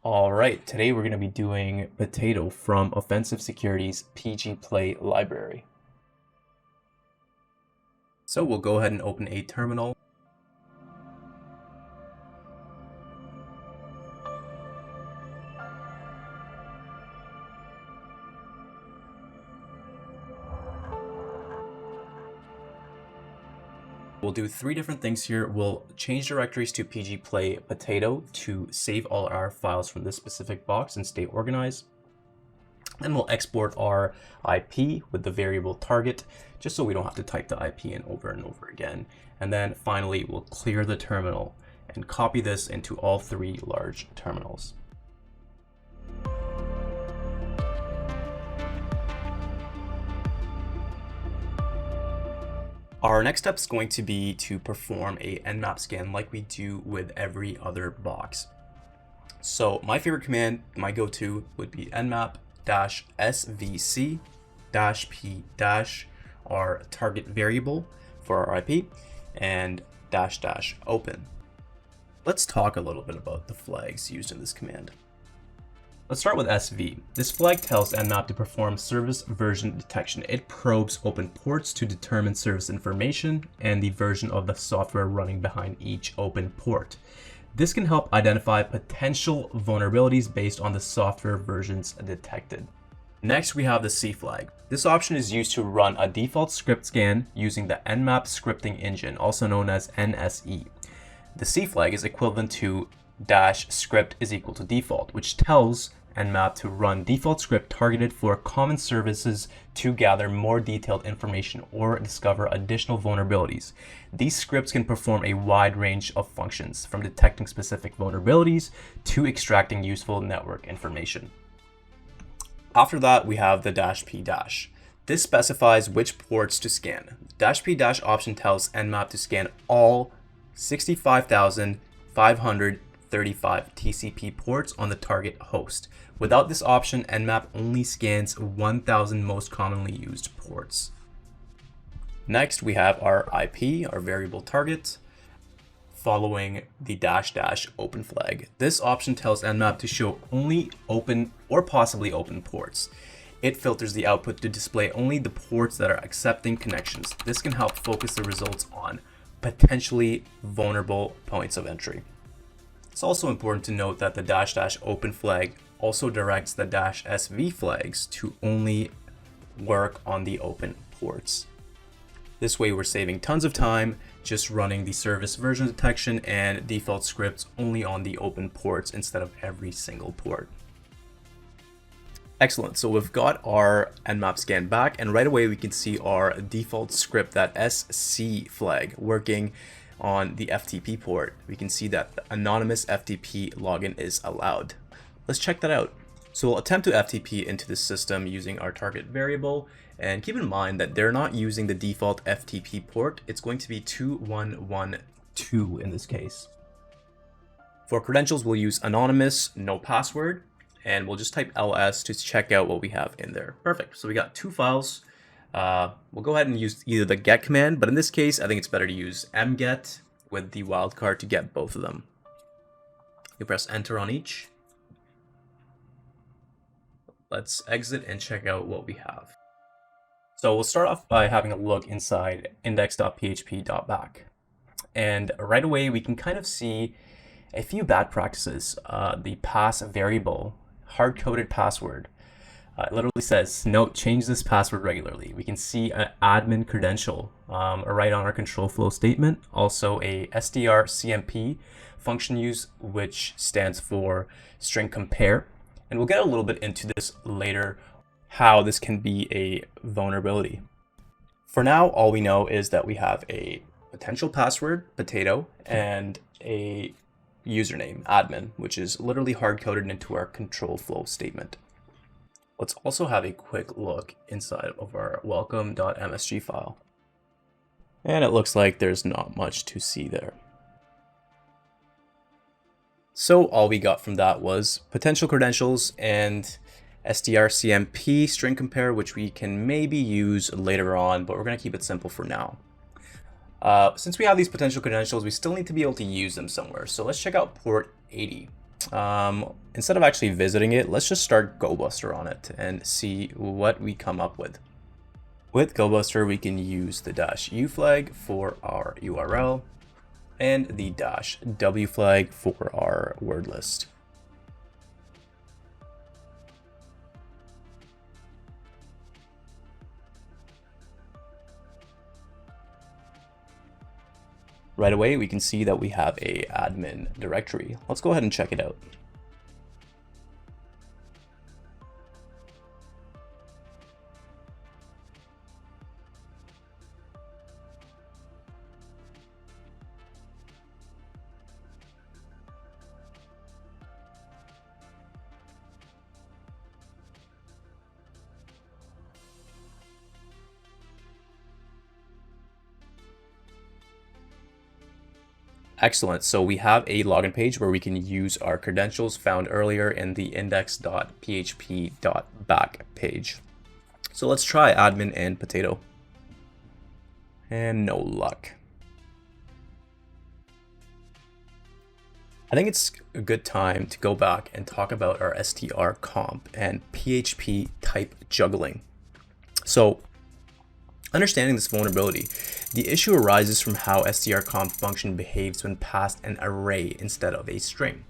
All right, today we're going to be doing Potato from Offensive Security's PG Play library. So we'll go ahead and open a terminal. We'll do three different things here. We'll change directories to PG Play Potato to save all our files from this specific box and stay organized. Then we'll export our IP with the variable target, just so we don't have to type the IP in over and over again. And then finally, we'll clear the terminal and copy this into all three large terminals. Our next step is going to be to perform a Nmap scan like we do with every other box. So my favorite command, my go-to, would be nmap-svc-p- our target variable for our IP, and --open. Let's talk a little bit about the flags used in this command. Let's start with SV. This flag tells Nmap to perform service version detection. It probes open ports to determine service information and the version of the software running behind each open port. This can help identify potential vulnerabilities based on the software versions detected. Next, we have the C flag. This option is used to run a default script scan using the Nmap scripting engine, also known as NSE. The C flag is equivalent to -script is equal to default, which tells Nmap to run default script targeted for common services to gather more detailed information or discover additional vulnerabilities. These scripts can perform a wide range of functions, from detecting specific vulnerabilities to extracting useful network information. After that, we have the -p-. This specifies which ports to scan. The -p- option tells Nmap to scan all 65,535 TCP ports on the target host. Without this option, Nmap only scans 1,000 most commonly used ports. Next, we have our IP, our variable target, following the --open flag. This option tells Nmap to show only open or possibly open ports. It filters the output to display only the ports that are accepting connections. This can help focus the results on potentially vulnerable points of entry. It's also important to note that the --open flag also directs the -sv flags to only work on the open ports. This way we're saving tons of time just running the service version detection and default scripts only on the open ports instead of every single port. Excellent, so we've got our Nmap scan back, and right away we can see our default script, that SC flag, working on the FTP port. We can see that the anonymous FTP login is allowed. Let's check that out. So we'll attempt to FTP into the system using our target variable, and keep in mind that they're not using the default FTP port. It's going to be 2112 in this case. For credentials, we'll use anonymous, no password, and we'll just type ls to check out what we have in there. Perfect. So we got two files. We'll go ahead and use either the get command, but in this case, I think it's better to use mget with the wildcard to get both of them. You press enter on each. Let's exit and check out what we have. So we'll start off by having a look inside index.php.back. And right away, we can kind of see a few bad practices. The pass variable, hard-coded password. It literally says, note, change this password regularly. We can see an admin credential right on our control flow statement. Also a strcmp function use, which stands for string compare. And we'll get a little bit into this later, how this can be a vulnerability. For now, all we know is that we have a potential password, potato, and a username, admin, which is literally hard-coded into our control flow statement. Let's also have a quick look inside of our welcome.msg file. And it looks like there's not much to see there. So all we got from that was potential credentials and strcmp string compare, which we can maybe use later on, but we're going to keep it simple for now. Since we have these potential credentials, we still need to be able to use them somewhere. So let's check out port 80. Instead of actually visiting it, let's just start GoBuster on it and see what we come up with. With GoBuster, we can use the -u flag for our URL and the -w flag for our word list. Right away, we can see that we have a admin directory. Let's go ahead and check it out. Excellent. So we have a login page where we can use our credentials found earlier in the index.php.back page. So let's try admin and potato. And no luck. I think it's a good time to go back and talk about our str comp and PHP type juggling. So understanding this vulnerability, the issue arises from how strcomp function behaves when passed an array instead of a string.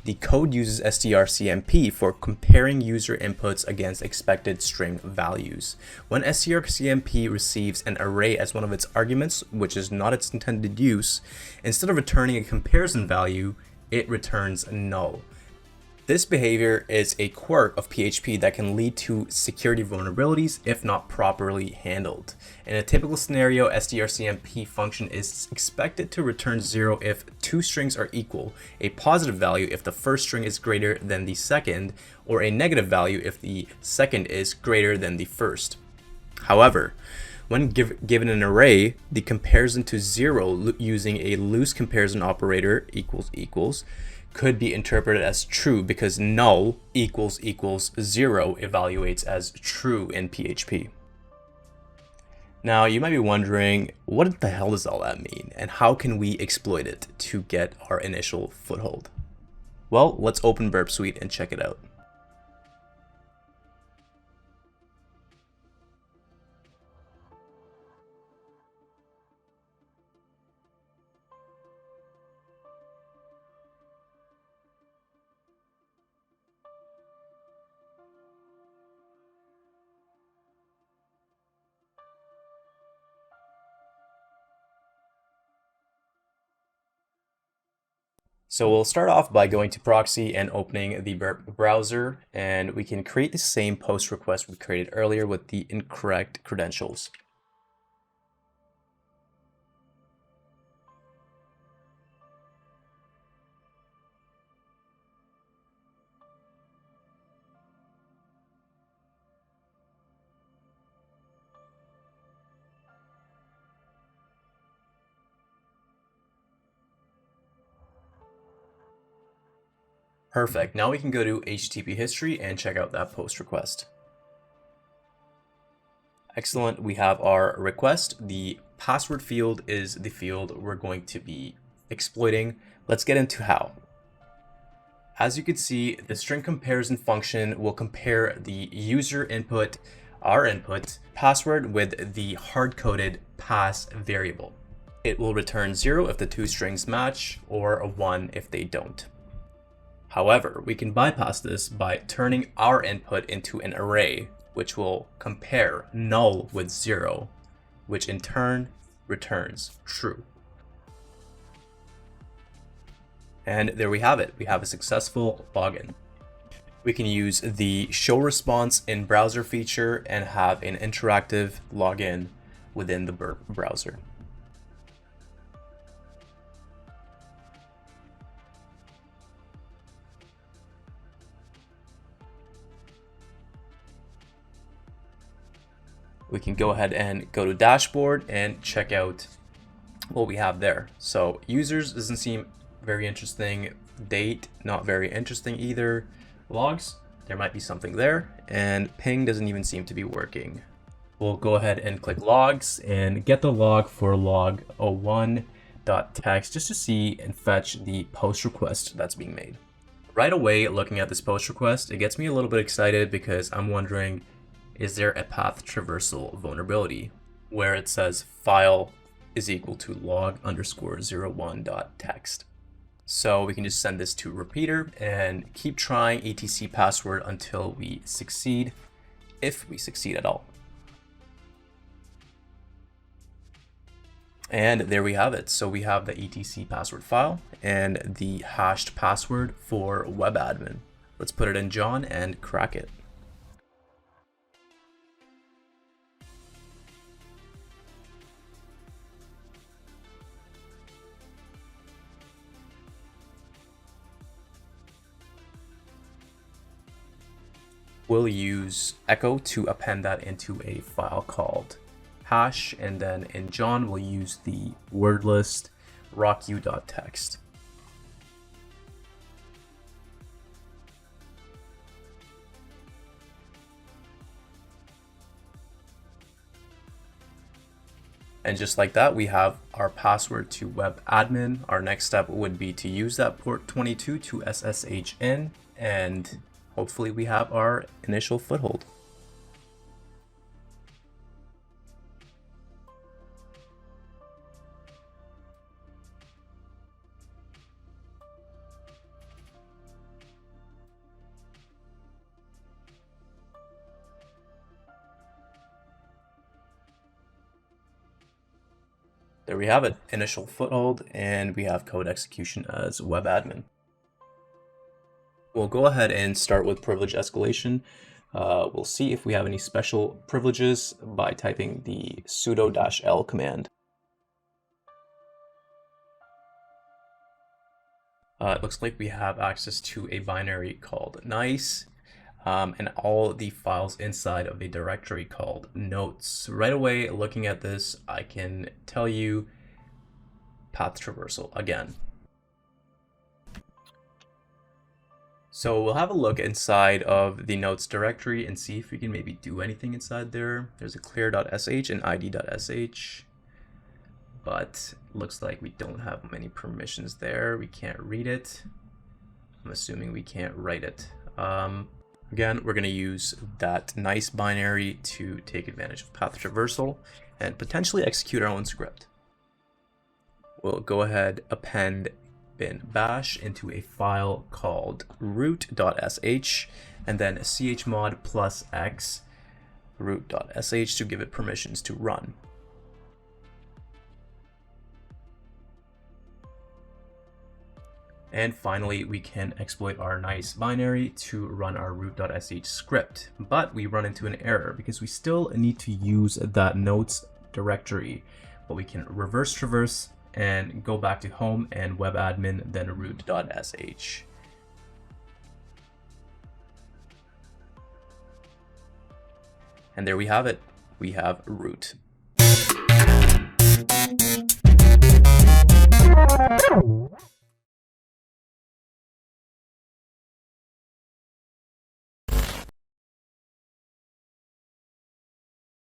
The code uses strcmp for comparing user inputs against expected string values. When strcmp receives an array as one of its arguments, which is not its intended use, instead of returning a comparison value, it returns null. This behavior is a quirk of PHP that can lead to security vulnerabilities if not properly handled. In a typical scenario, strcmp function is expected to return 0 if two strings are equal, a positive value if the first string is greater than the second, or a negative value if the second is greater than the first. However, when given an array, the comparison to 0 using a loose comparison operator equals could be interpreted as true because null equals 0 evaluates as true in PHP. Now you might be wondering, what the hell does all that mean and how can we exploit it to get our initial foothold? Well, let's open Burp Suite and check it out. So we'll start off by going to proxy and opening the Burp browser, and we can create the same post request we created earlier with the incorrect credentials. Perfect. Now we can go to HTTP history and check out that post request. Excellent. We have our request. The password field is the field we're going to be exploiting. Let's get into how. As you can see, the string comparison function will compare the user input, our input, password with the hard-coded pass variable. It will return 0 if the two strings match or a 1 if they don't. However, we can bypass this by turning our input into an array, which will compare null with 0, which in turn returns true. And there we have it. We have a successful login. We can use the show response in browser feature and have an interactive login within the Burp browser. We can go ahead and go to dashboard and check out what we have there. So users doesn't seem very interesting. Date, not very interesting either. Logs, there might be something there. And ping doesn't even seem to be working. We'll go ahead and click logs and get the log for log 01.txt just to see and fetch the post request that's being made. Right away, looking at this post request, it gets me a little bit excited because I'm wondering, is there a path traversal vulnerability where it says file is equal to log_01.text. So we can just send this to repeater and keep trying etc password until we succeed, if we succeed at all. And there we have it. So we have the etc password file and the hashed password for webadmin. Let's put it in John and crack it. We'll use echo to append that into a file called hash, and then in John we'll use the word list rocku.text. And just like that, we have our password to webadmin. Our next step would be to use that port 22 to SSH in, and hopefully we have our initial foothold. There we have it, initial foothold, and we have code execution as webadmin. We'll go ahead and start with privilege escalation. We'll see if we have any special privileges by typing the sudo-l command. It looks like we have access to a binary called nice, and all the files inside of a directory called notes. Right away, looking at this, I can tell you path traversal again. So we'll have a look inside of the notes directory and see if we can maybe do anything inside there. There's a clear.sh and id.sh, but looks like we don't have many permissions there. We can't read it. I'm assuming we can't write it. Again, we're going to use that nice binary to take advantage of path traversal and potentially execute our own script. We'll go ahead, append bin bash into a file called root.sh, and then chmod +x root.sh to give it permissions to run. And finally, we can exploit our nice binary to run our root.sh script, but we run into an error because we still need to use that notes directory, but we can reverse traverse and go back to home and webadmin, then root.sh. And there we have it. We have root.